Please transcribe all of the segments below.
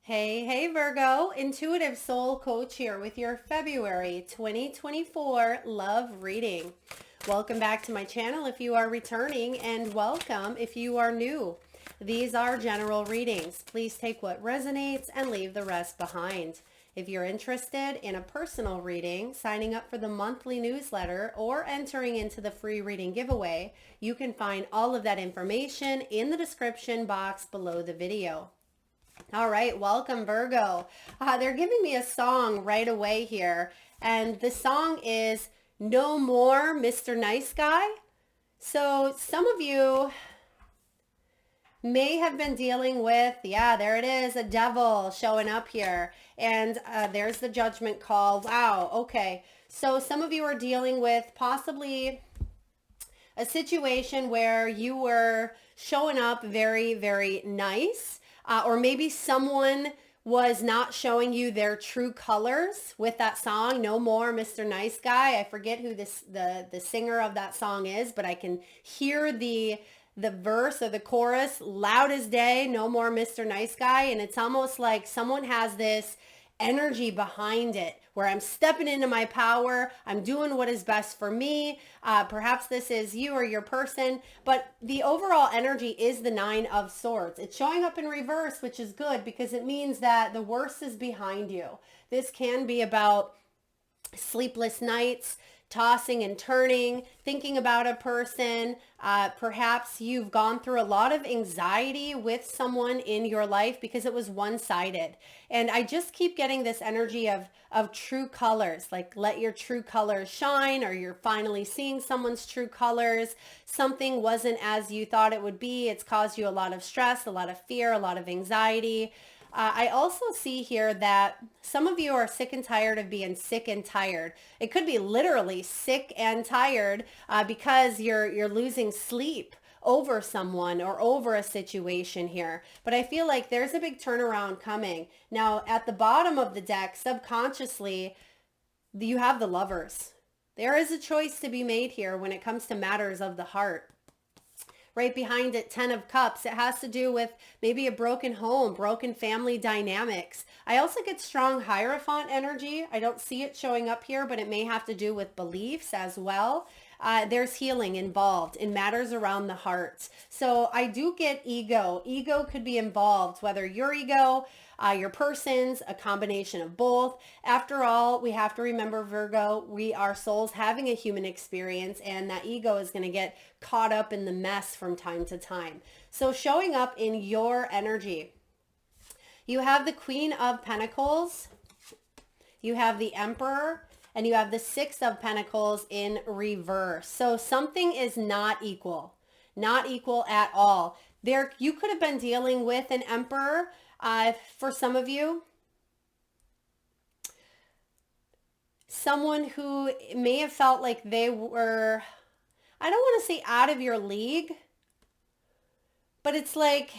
Hey, Virgo, Intuitive Soul Coach here with your February 2024 love reading. Welcome back to my channel if you are returning, and welcome if you are new. These are general readings. Please take what resonates and leave the rest behind. If you're interested in a personal reading, signing up for the monthly newsletter, or entering into the free reading giveaway, you can find all of that information in the description box below the video. All right, welcome Virgo. They're giving me a song right away here, and the song is No More Mr. Nice Guy. So some of you may have been dealing with, yeah, there it is, a devil showing up here. And there's the judgment call. Wow, okay. So some of you are dealing with possibly a situation where you were showing up very, very nice, or maybe someone was not showing you their true colors with that song, No More Mr. Nice Guy. I forget who the singer of that song is, but I can hear the verse or the chorus loud as day, No More Mr. Nice Guy. And it's almost like someone has this energy behind it where I'm stepping into my power. I'm doing what is best for me. Perhaps this is you or your person, but the overall energy is the Nine of Swords. It's showing up in reverse, which is good because it means that the worst is behind you. This can be about sleepless nights, tossing and turning, thinking about a person. Perhaps you've gone through a lot of anxiety with someone in your life because it was one-sided. And I just keep getting this energy of true colors, like let your true colors shine, or you're finally seeing someone's true colors. Something wasn't as you thought it would be. It's caused you a lot of stress, a lot of fear, a lot of anxiety. I also see here that some of you are sick and tired of being sick and tired. It could be literally sick and tired because you're losing sleep over someone or over a situation here. But I feel like there's a big turnaround coming. Now, at the bottom of the deck, subconsciously, you have the Lovers. There is a choice to be made here when it comes to matters of the heart. Right behind it, 10 of Cups. It has to do with maybe a broken home, broken family dynamics. I also get strong Hierophant energy. I don't see it showing up here, but it may have to do with beliefs as well. There's healing involved in matters around the heart. So I do get ego. Ego could be involved, whether your ego, your person's, a combination of both. After all, we have to remember, Virgo, we are souls having a human experience, and that ego is going to get caught up in the mess from time to time. So showing up in your energy, you have the Queen of Pentacles, you have the Emperor, and you have the Six of Pentacles in reverse. So something is not equal at all. There, you could have been dealing with an Emperor for some of you. Someone who may have felt like they were, I don't want to say out of your league, but it's like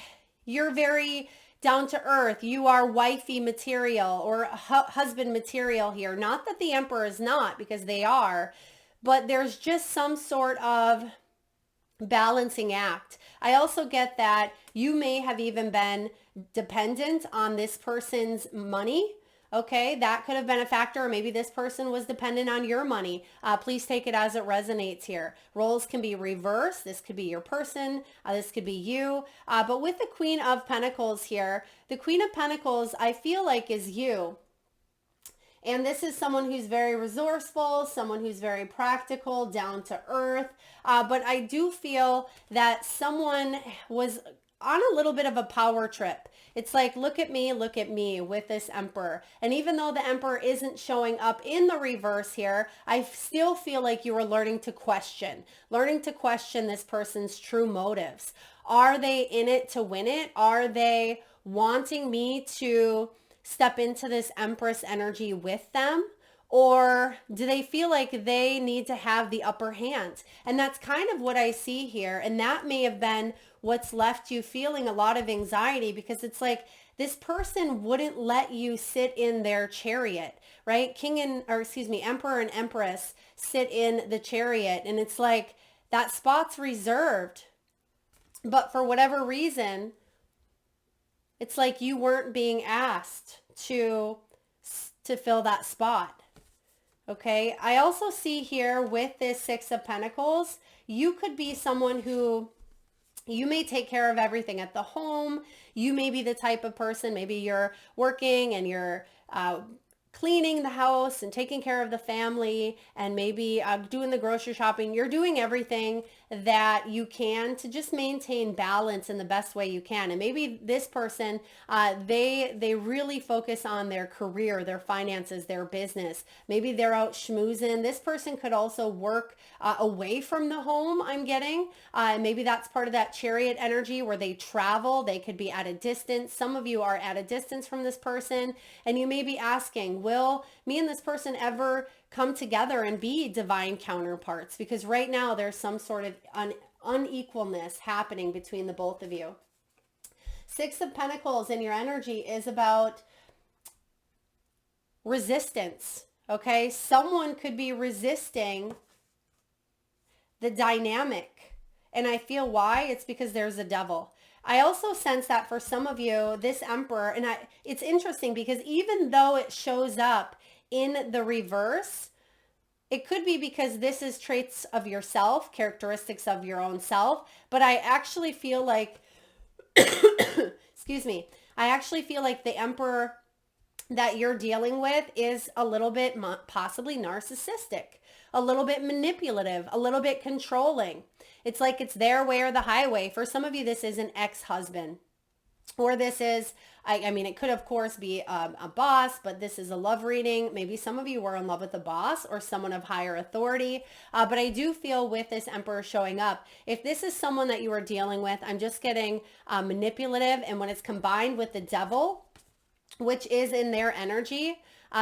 you're very down to earth. You are wifey material or husband material here. Not that the Emperor is not, because they are, but there's just some sort of balancing act. I also get that you may have even been dependent on this person's money. Okay, that could have been a factor, or maybe this person was dependent on your money. Please take it as it resonates here. Roles can be reversed. This could be your person. This could be you. But with the Queen of Pentacles here, the Queen of Pentacles, I feel like is you. And this is someone who's very resourceful, someone who's very practical, down to earth. But I do feel that someone was on a little bit of a power trip. It's like, look at me with this Emperor. And even though the Emperor isn't showing up in the reverse here, I still feel like you were learning to question this person's true motives. Are they in it to win it? Are they wanting me to step into this Empress energy with them? Or do they feel like they need to have the upper hand? And that's kind of what I see here. And that may have been what's left you feeling a lot of anxiety, because it's like this person wouldn't let you sit in their chariot, right? Emperor and Empress sit in the chariot, and it's like that spot's reserved. But for whatever reason, It's like you weren't being asked to fill that spot. Okay. I also see here with this Six of Pentacles, you could be someone who you may take care of everything at the home. You may be the type of person, maybe you're working and you're cleaning the house and taking care of the family and maybe doing the grocery shopping. You're doing everything that you can to just maintain balance in the best way you can. And maybe this person, they really focus on their career, their finances, their business. Maybe they're out schmoozing. This person could also work away from the home, I'm getting. Maybe that's part of that Chariot energy where they travel. They could be at a distance. Some of you are at a distance from this person, and you may be asking, will me and this person ever come together and be divine counterparts? Because right now there's some sort of unequalness happening between the both of you. Six of Pentacles in your energy is about resistance. Okay, someone could be resisting the dynamic, and I feel why. It's because there's a devil. I also sense that for some of you, this Emperor, and it's interesting because even though it shows up in the reverse, it could be because this is traits of yourself, characteristics of your own self. But I actually feel like, excuse me, I actually feel like the Emperor that you're dealing with is a little bit possibly narcissistic, a little bit manipulative, a little bit controlling. It's like it's their way or the highway. For some of you, this is an ex-husband. Or this is, I mean, it could of course be a boss, but this is a love reading. Maybe some of you were in love with a boss or someone of higher authority. But I do feel with this Emperor showing up, if this is someone that you are dealing with, I'm just getting manipulative. And when it's combined with the devil, which is in their energy,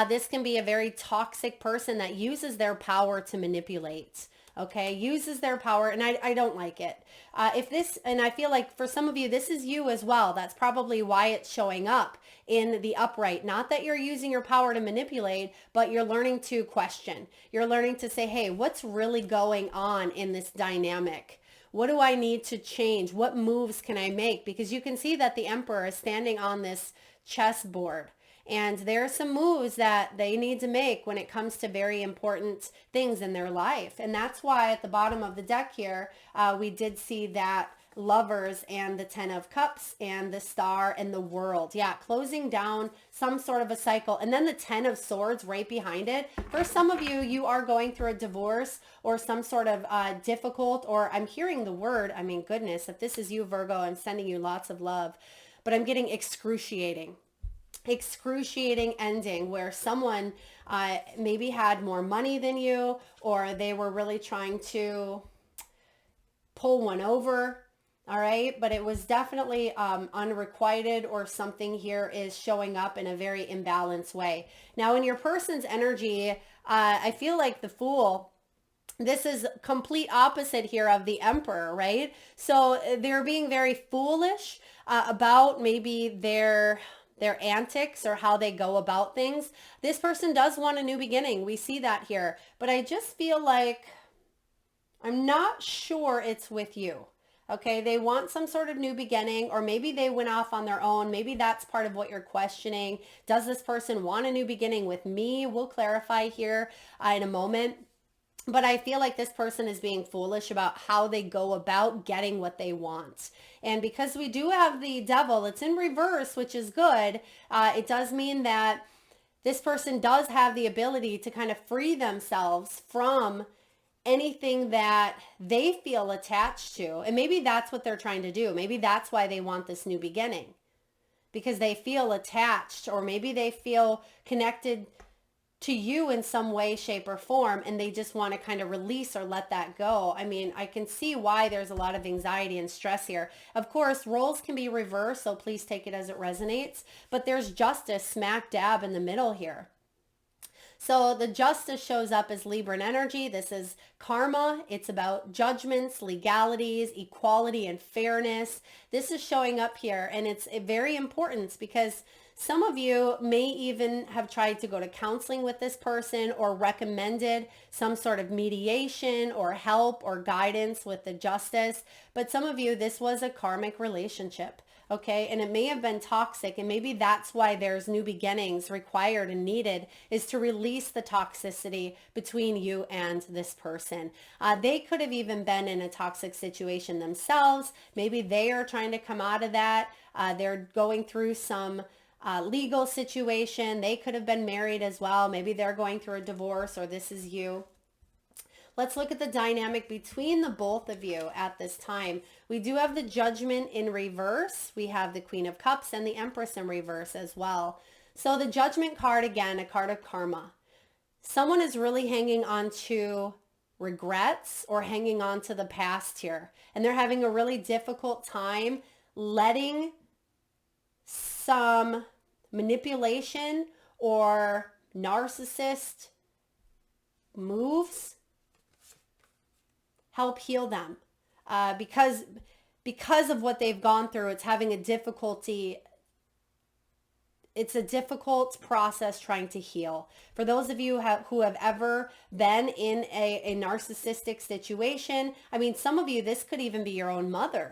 this can be a very toxic person that uses their power to manipulate. Okay, uses their power, and I don't like it. And I feel like for some of you, this is you as well. That's probably why it's showing up in the upright. Not that you're using your power to manipulate, but you're learning to question. You're learning to say, hey, what's really going on in this dynamic? What do I need to change? What moves can I make? Because you can see that the Emperor is standing on this chessboard. And there are some moves that they need to make when it comes to very important things in their life. And that's why at the bottom of the deck here, we did see that Lovers and the Ten of Cups and the Star and the World. Yeah, closing down some sort of a cycle. And then the Ten of Swords right behind it. For some of you, you are going through a divorce or some sort of difficult, or I'm hearing the word, I mean, goodness, if this is you, Virgo, I'm sending you lots of love. But I'm getting excruciating ending where someone maybe had more money than you, or they were really trying to pull one over. All right. But it was definitely unrequited, or something here is showing up in a very imbalanced way. Now in your person's energy, I feel like the Fool, this is complete opposite here of the Emperor, right? So they're being very foolish about maybe their antics or how they go about things. This person does want a new beginning. We see that here. But I just feel like I'm not sure it's with you. Okay, they want some sort of new beginning, or maybe they went off on their own. Maybe that's part of what you're questioning. Does this person want a new beginning with me? We'll clarify here in a moment. But I feel like this person is being foolish about how they go about getting what they want. And because we do have the Devil, it's in reverse, which is good. It does mean that this person does have the ability to kind of free themselves from anything that they feel attached to. And maybe that's what they're trying to do. Maybe that's why they want this new beginning, because they feel attached, or maybe they feel connected to you in some way, shape, or form, and they just want to kind of release or let that go. I mean, I can see why there's a lot of anxiety and stress here. Of course, roles can be reversed, so please take it as it resonates, but there's justice smack dab in the middle here. So the Justice shows up as Libran energy. This is karma. It's about judgments, legalities, equality, and fairness. This is showing up here, and it's very important because some of you may even have tried to go to counseling with this person, or recommended some sort of mediation or help or guidance with the Justice. But some of you, this was a karmic relationship. Okay, and it may have been toxic, and maybe that's why there's new beginnings required and needed, is to release the toxicity between you and this person. They could have even been in a toxic situation themselves. Maybe they are trying to come out of that. They're going through some legal situation. They could have been married as well. Maybe they're going through a divorce, or this is you. Let's look at the dynamic between the both of you at this time. We do have the Judgment in reverse. We have the Queen of Cups and the Empress in reverse as well. So the Judgment card, again, a card of karma. Someone is really hanging on to regrets or hanging on to the past here. And they're having a really difficult time letting some manipulation or narcissist moves help heal them, because of what they've gone through. It's having a difficulty. It's a difficult process trying to heal. For those of you who have ever been in a narcissistic situation, I mean, some of you, this could even be your own mother.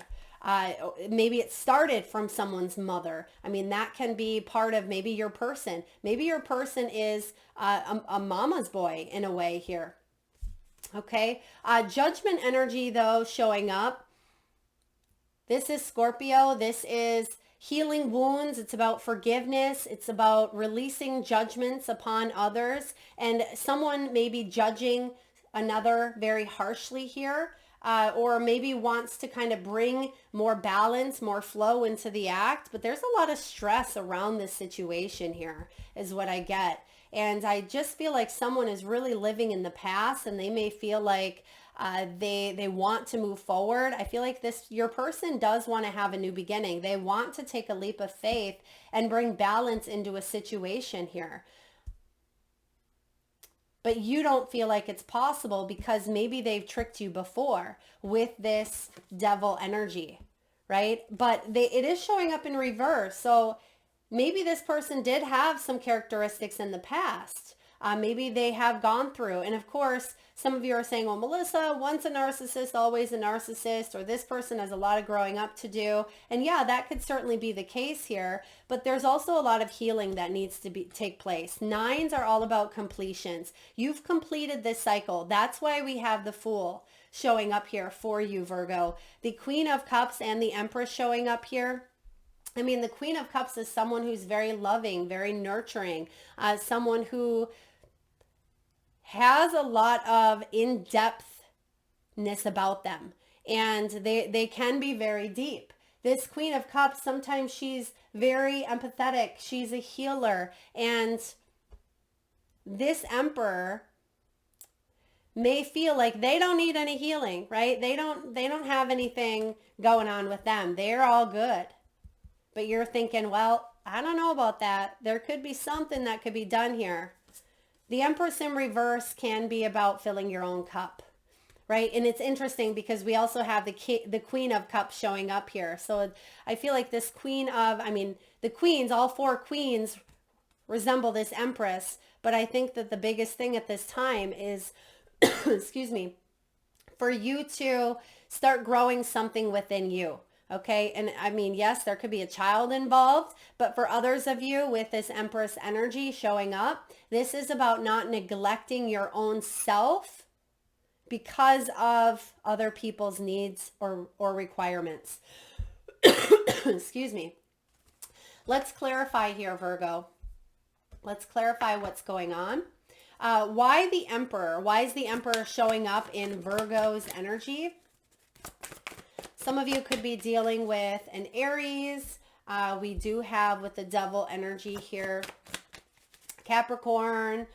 Maybe it started from someone's mother. I mean, that can be part of maybe your person. Maybe your person is a mama's boy in a way here. Okay, Judgment energy though showing up. This is Scorpio. This is healing wounds. It's about forgiveness. It's about releasing judgments upon others. And someone may be judging another very harshly here, or maybe wants to kind of bring more balance, more flow into the act. But there's a lot of stress around this situation here is what I get. And I just feel like someone is really living in the past, and they may feel like they want to move forward. I feel like your person does want to have a new beginning. They want to take a leap of faith and bring balance into a situation here. But you don't feel like it's possible because maybe they've tricked you before with this devil energy, right? But it is showing up in reverse. So maybe this person did have some characteristics in the past. Maybe they have gone through. And of course, some of you are saying, well, Melissa, once a narcissist, always a narcissist, or this person has a lot of growing up to do. And yeah, that could certainly be the case here. But there's also a lot of healing that needs to take place. Nines are all about completions. You've completed this cycle. That's why we have the Fool showing up here for you, Virgo. The Queen of Cups and the Empress showing up here. I mean, the Queen of Cups is someone who's very loving, very nurturing, someone who has a lot of in-depthness about them, and they can be very deep. This Queen of Cups, sometimes she's very empathetic. She's a healer, and this Emperor may feel like they don't need any healing, right? They don't have anything going on with them. They're all good. But you're thinking, well, I don't know about that. There could be something that could be done here. The Empress in reverse can be about filling your own cup, right? And it's interesting because we also have the Queen of Cups showing up here. So I feel like this the queens, all four queens resemble this Empress. But I think that the biggest thing at this time is, excuse me, for you to start growing something within you. Okay. And I mean, yes, there could be a child involved, but for others of you with this Empress energy showing up, this is about not neglecting your own self because of other people's needs or requirements. Excuse me. Let's clarify here, Virgo. Let's clarify what's going on. Why the Emperor? Why is the Emperor showing up in Virgo's energy? Some of you could be dealing with an Aries. We do have with the Devil energy here, Capricorn.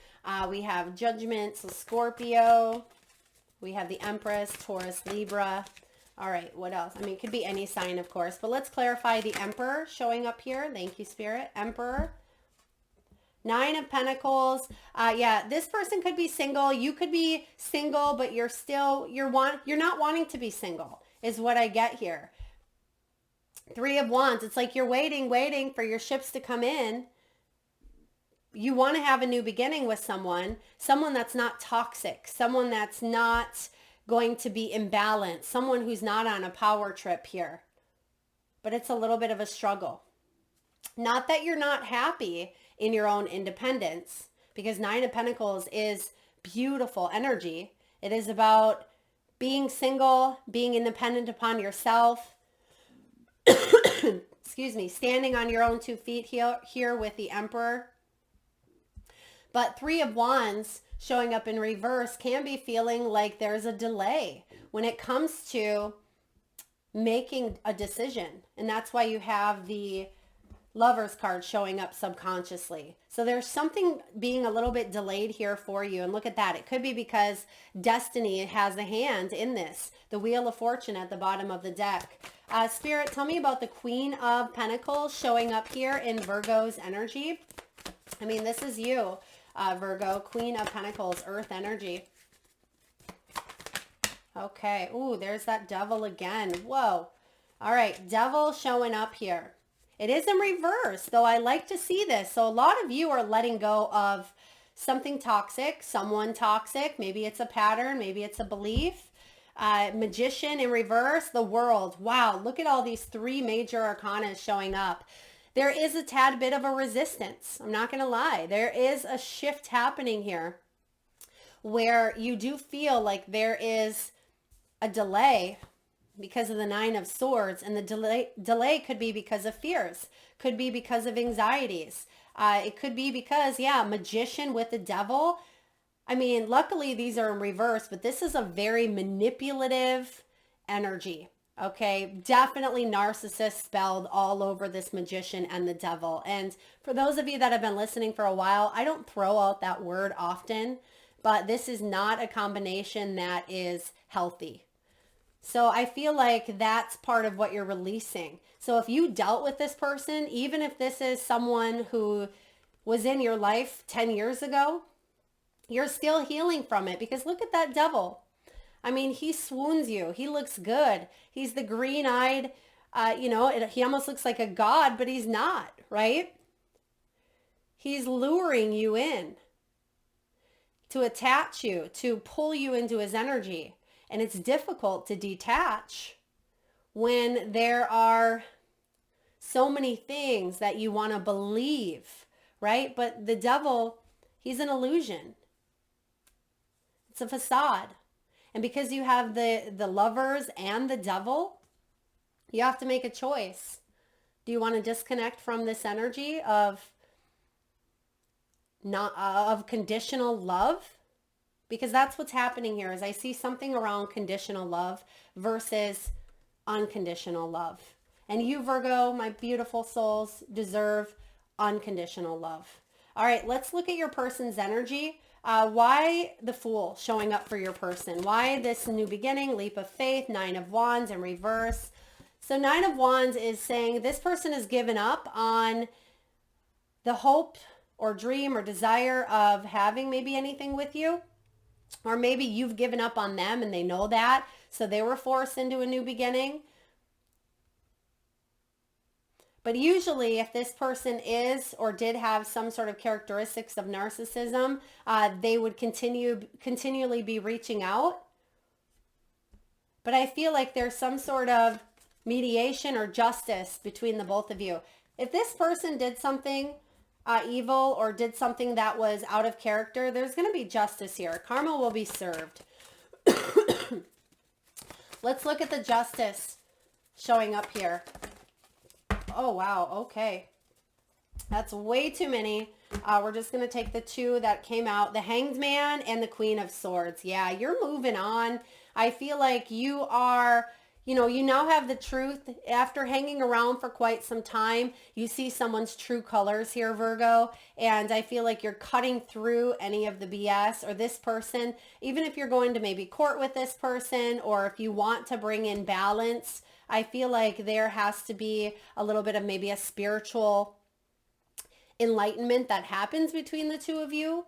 We have Judgment, so Scorpio. We have the Empress, Taurus, Libra. All right, what else? I mean, it could be any sign, of course, but let's clarify the Emperor showing up here. Thank you, Spirit. Emperor. Nine of Pentacles. Yeah, this person could be single. You could be single, but you're not wanting to be single, is what I get here. Three of Wands. It's like you're waiting for your ships to come in. You want to have a new beginning with someone that's not toxic, someone that's not going to be imbalanced, someone who's not on a power trip here. but it's a little bit of a struggle. Not that you're not happy in your own independence, because Nine of Pentacles is beautiful energy. It is about being single, being independent upon yourself. Excuse me, standing on your own 2 feet here with the Emperor. But Three of Wands showing up in reverse can be feeling like there's a delay when it comes to making a decision. And that's why you have the Lovers card showing up subconsciously. So there's something being a little bit delayed here for you. And look at that. It could be because destiny has a hand in this. The Wheel of Fortune at the bottom of the deck. Spirit, tell me about the Queen of Pentacles showing up here in Virgo's energy. I mean, this is you, Virgo. Queen of Pentacles, Earth energy. Okay. Ooh, there's that Devil again. Whoa. All right. Devil showing up here. It is in reverse, though I like to see this. So a lot of you are letting go of something toxic, someone toxic. Maybe it's a pattern. Maybe it's a belief. Magician in reverse, the World. Wow, look at all these 3 major arcana showing up. There is a tad bit of a resistance. I'm not going to lie. There is a shift happening here where you do feel like there is a delay because of the Nine of Swords, and the delay could be because of fears, could be because of anxieties. It could be because, yeah, Magician with the Devil. I mean, luckily these are in reverse, but this is a very manipulative energy. Okay, definitely narcissist spelled all over this Magician and the Devil. And for those of you that have been listening for a while, I don't throw out that word often, but this is not a combination that is healthy. So I feel like that's part of what you're releasing. So if you dealt with this person, even if this is someone who was in your life 10 years ago, you're still healing from it, because look at that Devil. I mean, he swoons you. He looks good. He's the green-eyed, he almost looks like a god, but he's not, right? He's luring you in to attach you, to pull you into his energy. And it's difficult to detach when there are so many things that you want to believe, right? But the Devil, he's an illusion. It's a facade. And because you have the Lovers and the Devil, you have to make a choice. Do you want to disconnect from this energy of conditional love? Because that's what's happening here, is I see something around conditional love versus unconditional love. And you, Virgo, my beautiful souls, deserve unconditional love. All right, let's look at your person's energy. Why the Fool showing up for your person? Why this new beginning, leap of faith, Nine of Wands in reverse? So Nine of Wands is saying this person has given up on the hope or dream or desire of having maybe anything with you. Or maybe you've given up on them and they know that. So they were forced into a new beginning. But usually if this person is or did have some sort of characteristics of narcissism, they would continually be reaching out. But I feel like there's some sort of mediation or justice between the both of you. If this person did something evil or did something that was out of character, there's going to be justice here. Karma will be served. Let's look at the justice showing up here. Oh, wow. Okay. That's way too many. We're just going to take the 2 that came out, the Hanged Man and the Queen of Swords. Yeah, you're moving on. I feel like you are, you now have the truth. After hanging around for quite some time, you see someone's true colors here, Virgo. And I feel like you're cutting through any of the BS, or this person, even if you're going to maybe court with this person, or if you want to bring in balance, I feel like there has to be a little bit of maybe a spiritual enlightenment that happens between the 2 of you.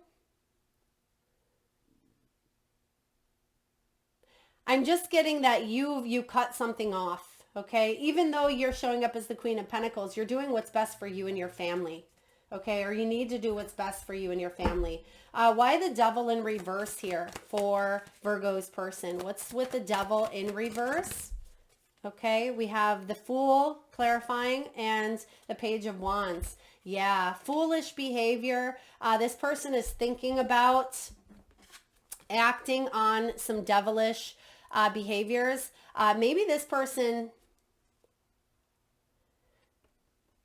I'm just getting that you cut something off, okay? Even though you're showing up as the Queen of Pentacles, you're doing what's best for you and your family, okay? Or you need to do what's best for you and your family. Why the Devil in reverse here for Virgo's person? What's with the Devil in reverse? Okay, we have the Fool clarifying and the Page of Wands. Yeah, foolish behavior. This person is thinking about acting on some devilish behaviors. Maybe this person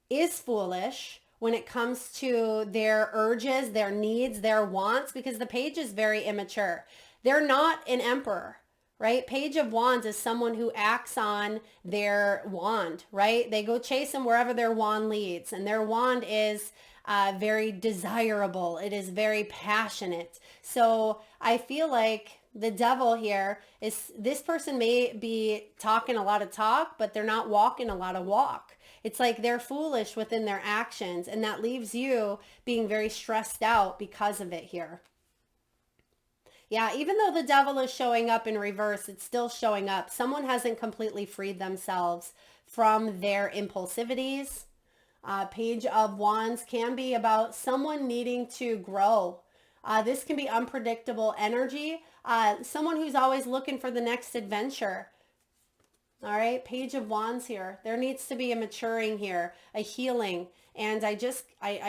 is foolish when it comes to their urges, their needs, their wants, because the Page is very immature. They're not an emperor, right? Page of Wands is someone who acts on their wand, right? They go chase them wherever their wand leads, and their wand is very desirable. It is very passionate. So I feel like the devil here is, this person may be talking a lot of talk, but they're not walking a lot of walk. It's like they're foolish within their actions, and that leaves you being very stressed out because of it here. Yeah, even though the devil is showing up in reverse, it's still showing up. Someone hasn't completely freed themselves from their impulsivities. Page of Wands can be about someone needing to grow. This can be unpredictable energy. Someone who's always looking for the next adventure. All right, Page of Wands here. There needs to be a maturing here, a healing. And I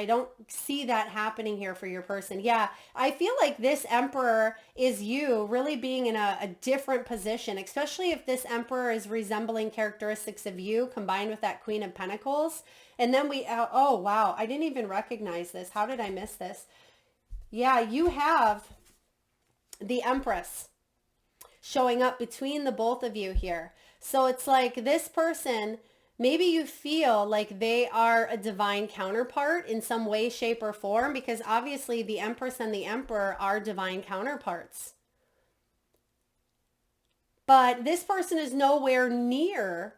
don't see that happening here for your person. Yeah, I feel like this Emperor is you really being in a different position, especially if this Emperor is resembling characteristics of you combined with that Queen of Pentacles. And then oh, wow, I didn't even recognize this. How did I miss this? Yeah, you have the Empress showing up between the both of you here. So it's like this person, maybe you feel like they are a divine counterpart in some way, shape, or form, because obviously the Empress and the Emperor are divine counterparts. But this person is nowhere near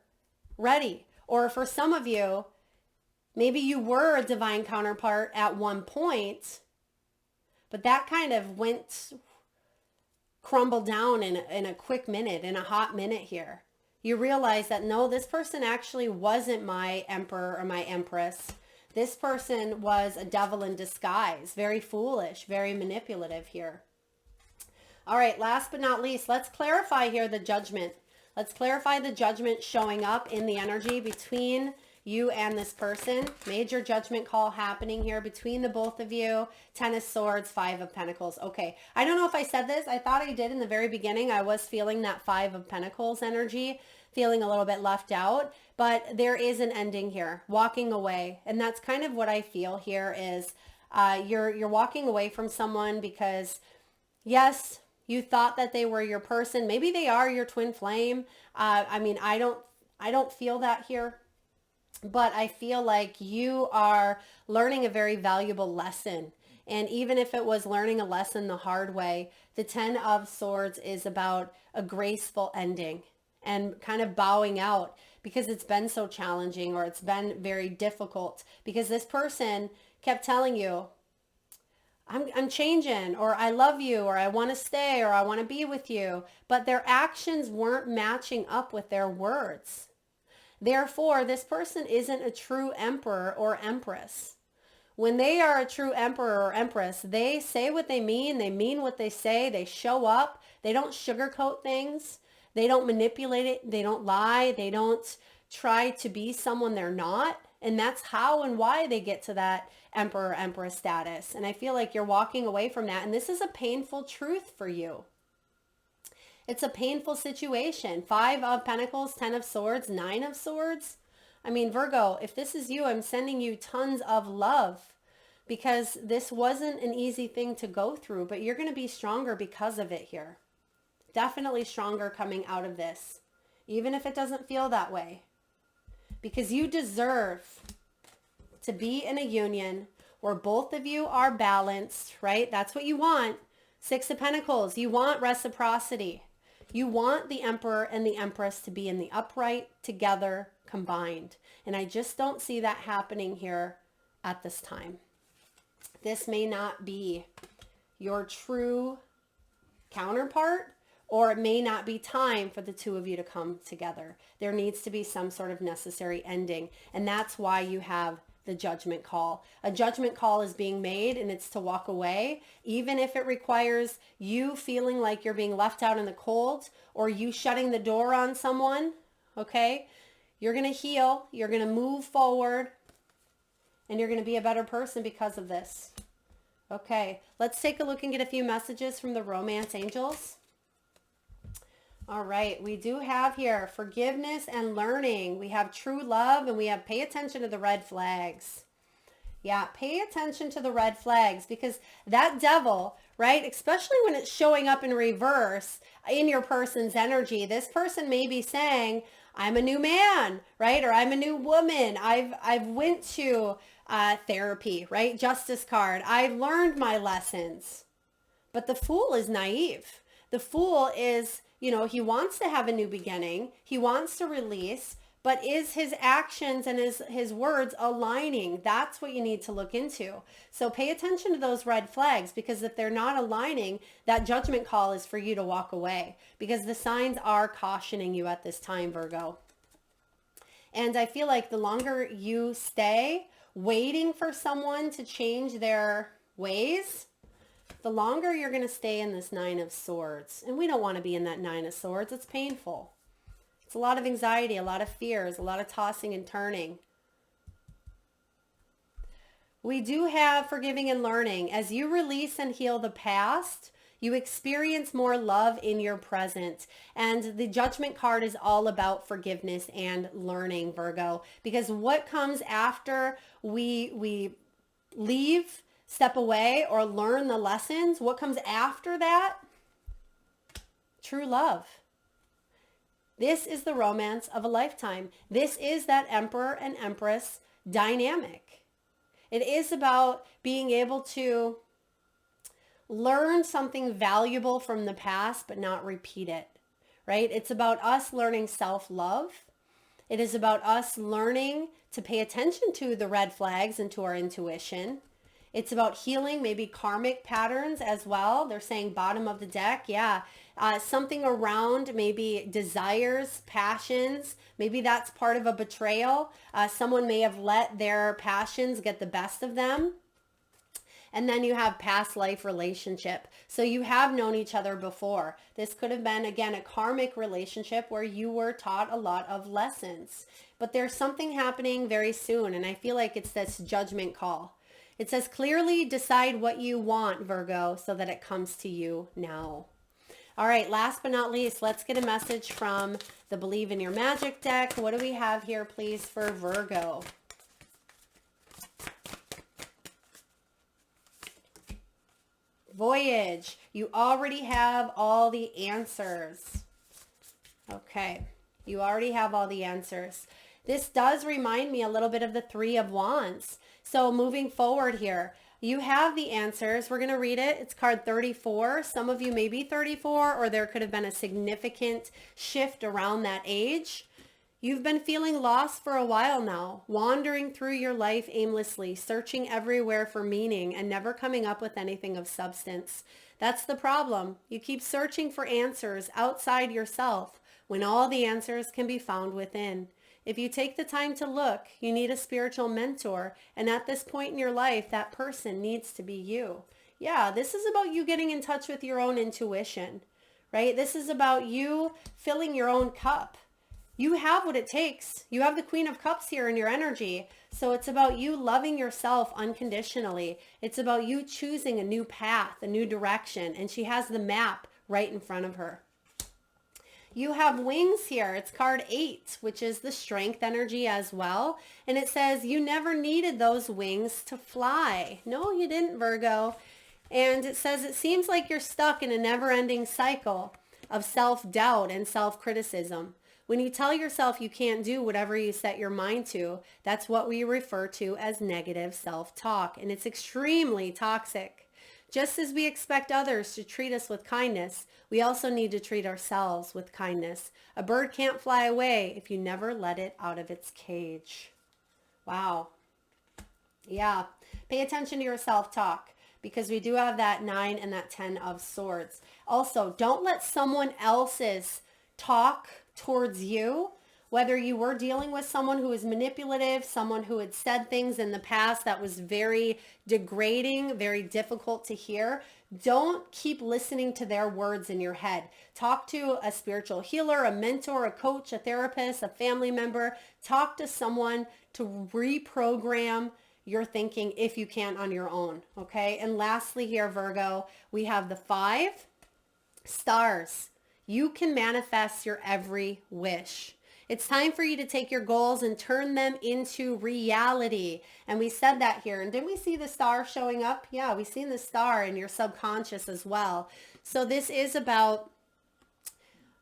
ready. Or for some of you, maybe you were a divine counterpart at one point, but that kind of crumbled down in a quick minute, in a hot minute here. You realize that, no, this person actually wasn't my emperor or my empress. This person was a devil in disguise, very foolish, very manipulative here. All right, last but not least, let's clarify here the Judgment. Let's clarify the Judgment showing up in the energy between you and this person. Major judgment call happening here between the both of you. Ten of Swords, Five of Pentacles. Okay, I don't know if I said this. I thought I did in the very beginning. I was feeling that Five of Pentacles energy, feeling a little bit left out, but there is an ending here, walking away. And that's kind of what I feel here is you're walking away from someone because, yes, you thought that they were your person. Maybe they are your twin flame. I mean, I don't feel that here. But I feel like you are learning a very valuable lesson. And even if it was learning a lesson the hard way, the Ten of Swords is about a graceful ending and kind of bowing out because it's been so challenging, or it's been very difficult because this person kept telling you, I'm changing, or I love you, or I want to stay, or I want to be with you. But their actions weren't matching up with their words. Therefore, this person isn't a true emperor or empress. When they are a true emperor or empress, they say what they mean what they say, they show up, they don't sugarcoat things, they don't manipulate it, they don't lie, they don't try to be someone they're not. And that's how and why they get to that emperor or empress status. And I feel like you're walking away from that. And this is a painful truth for you. It's a painful situation. Five of Pentacles, Ten of Swords, Nine of Swords. I mean, Virgo, if this is you, I'm sending you tons of love because this wasn't an easy thing to go through, but you're going to be stronger because of it here. Definitely stronger coming out of this, even if it doesn't feel that way, because you deserve to be in a union where both of you are balanced, right? That's what you want. Six of Pentacles, you want reciprocity. You want the Emperor and the Empress to be in the upright together combined. And I just don't see that happening here at this time. This may not be your true counterpart, or it may not be time for the two of you to come together. There needs to be some sort of necessary ending. And that's why you have the judgment call. A judgment call is being made, and it's to walk away, even if it requires you feeling like you're being left out in the cold, or you shutting the door on someone, okay? You're going to heal. You're going to move forward. And you're going to be a better person because of this. Okay, let's take a look and get a few messages from the romance angels. All right, we do have here forgiveness and learning. We have true love, and we have pay attention to the red flags. Yeah, pay attention to the red flags, because that devil, right, especially when it's showing up in reverse in your person's energy, this person may be saying, I'm a new man, right? Or I'm a new woman. I've went to therapy, right? Justice card. I've learned my lessons. But the fool is naive. The fool is, he wants to have a new beginning. He wants to release, but is his actions and his words aligning? That's what you need to look into. So pay attention to those red flags, because if they're not aligning, that judgment call is for you to walk away, because the signs are cautioning you at this time, Virgo. And I feel like the longer you stay waiting for someone to change their ways, the longer you're going to stay in this Nine of Swords. And we don't want to be in that Nine of Swords. It's painful. It's a lot of anxiety, a lot of fears, a lot of tossing and turning. We do have forgiving and learning. As you release and heal the past, you experience more love in your present. And the Judgment card is all about forgiveness and learning, Virgo. Because what comes after we leave, step away, or learn the lessons, what comes after that? True love. This is the romance of a lifetime. This is that Emperor and Empress dynamic. It is about being able to learn something valuable from the past, but not repeat it, right? It's about us learning self-love. It is about us learning to pay attention to the red flags and to our intuition. It's about healing maybe karmic patterns as well. They're saying bottom of the deck. Yeah. Something around maybe desires, passions. Maybe that's part of a betrayal. Someone may have let their passions get the best of them. And then you have past life relationship. So you have known each other before. This could have been, again, a karmic relationship where you were taught a lot of lessons. But there's something happening very soon. And I feel like it's this judgment call. It says clearly decide what you want, Virgo, so that it comes to you now. All right, last but not least, let's get a message from the Believe in Your Magic deck. What do we have here, please, for Virgo? Voyage. You already have all the answers. Okay, you already have all the answers. This does remind me a little bit of the Three of Wands. So moving forward here, you have the answers. We're going to read it. It's card 34. Some of you may be 34, or there could have been a significant shift around that age. You've been feeling lost for a while now, wandering through your life aimlessly, searching everywhere for meaning and never coming up with anything of substance. That's the problem. You keep searching for answers outside yourself when all the answers can be found within. If you take the time to look, you need a spiritual mentor. And at this point in your life, that person needs to be you. Yeah, this is about you getting in touch with your own intuition, right? This is about you filling your own cup. You have what it takes. You have the Queen of Cups here in your energy. So it's about you loving yourself unconditionally. It's about you choosing a new path, a new direction. And she has the map right in front of her. You have wings here. It's card 8, which is the strength energy as well. And it says you never needed those wings to fly. No, you didn't, Virgo. And it says it seems like you're stuck in a never-ending cycle of self-doubt and self-criticism. When you tell yourself you can't do whatever you set your mind to, that's what we refer to as negative self-talk. And it's extremely toxic. Just as we expect others to treat us with kindness, we also need to treat ourselves with kindness. A bird can't fly away if you never let it out of its cage. Wow. Yeah. Pay attention to your self-talk, because we do have that 9 and that 10 of swords. Also, don't let someone else's talk towards you Whether you were dealing with someone who was manipulative, someone who had said things in the past that was very degrading, very difficult to hear, don't keep listening to their words in your head. Talk to a spiritual healer, a mentor, a coach, a therapist, a family member. Talk to someone to reprogram your thinking if you can on your own, okay? And lastly here, Virgo, we have the 5 stars. You can manifest your every wish. It's time for you to take your goals and turn them into reality. And we said that here. And didn't we see the star showing up? Yeah, we've seen the star in your subconscious as well. So this is about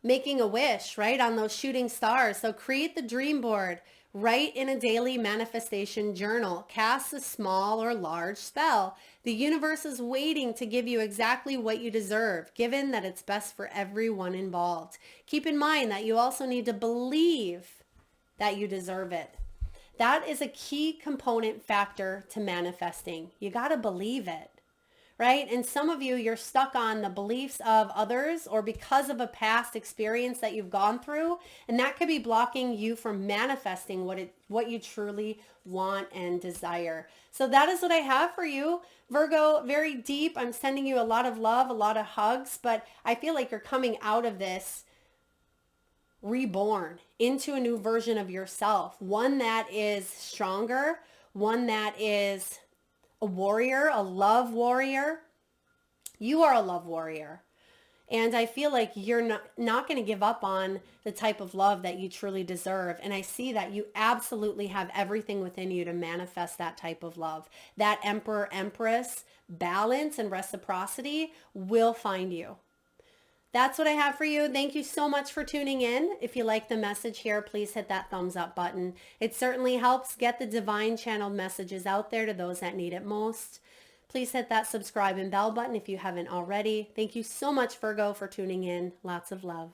making a wish, right, on those shooting stars. So create the dream board. Write in a daily manifestation journal. Cast a small or large spell. The universe is waiting to give you exactly what you deserve, given that it's best for everyone involved. Keep in mind that you also need to believe that you deserve it. That is a key component factor to manifesting. You got to believe it. Right? And some of you, you're stuck on the beliefs of others or because of a past experience that you've gone through. And that could be blocking you from manifesting what you truly want and desire. So that is what I have for you. Virgo, very deep. I'm sending you a lot of love, a lot of hugs, but I feel like you're coming out of this reborn into a new version of yourself. One that is stronger, one that is a warrior, a love warrior. You are a love warrior. And I feel like you're not going to give up on the type of love that you truly deserve. And I see that you absolutely have everything within you to manifest that type of love. That Emperor, Empress balance and reciprocity will find you. That's what I have for you. Thank you so much for tuning in. If you like the message here, please hit that thumbs up button. It certainly helps get the divine channeled messages out there to those that need it most. Please hit that subscribe and bell button if you haven't already. Thank you so much, Virgo, for tuning in. Lots of love.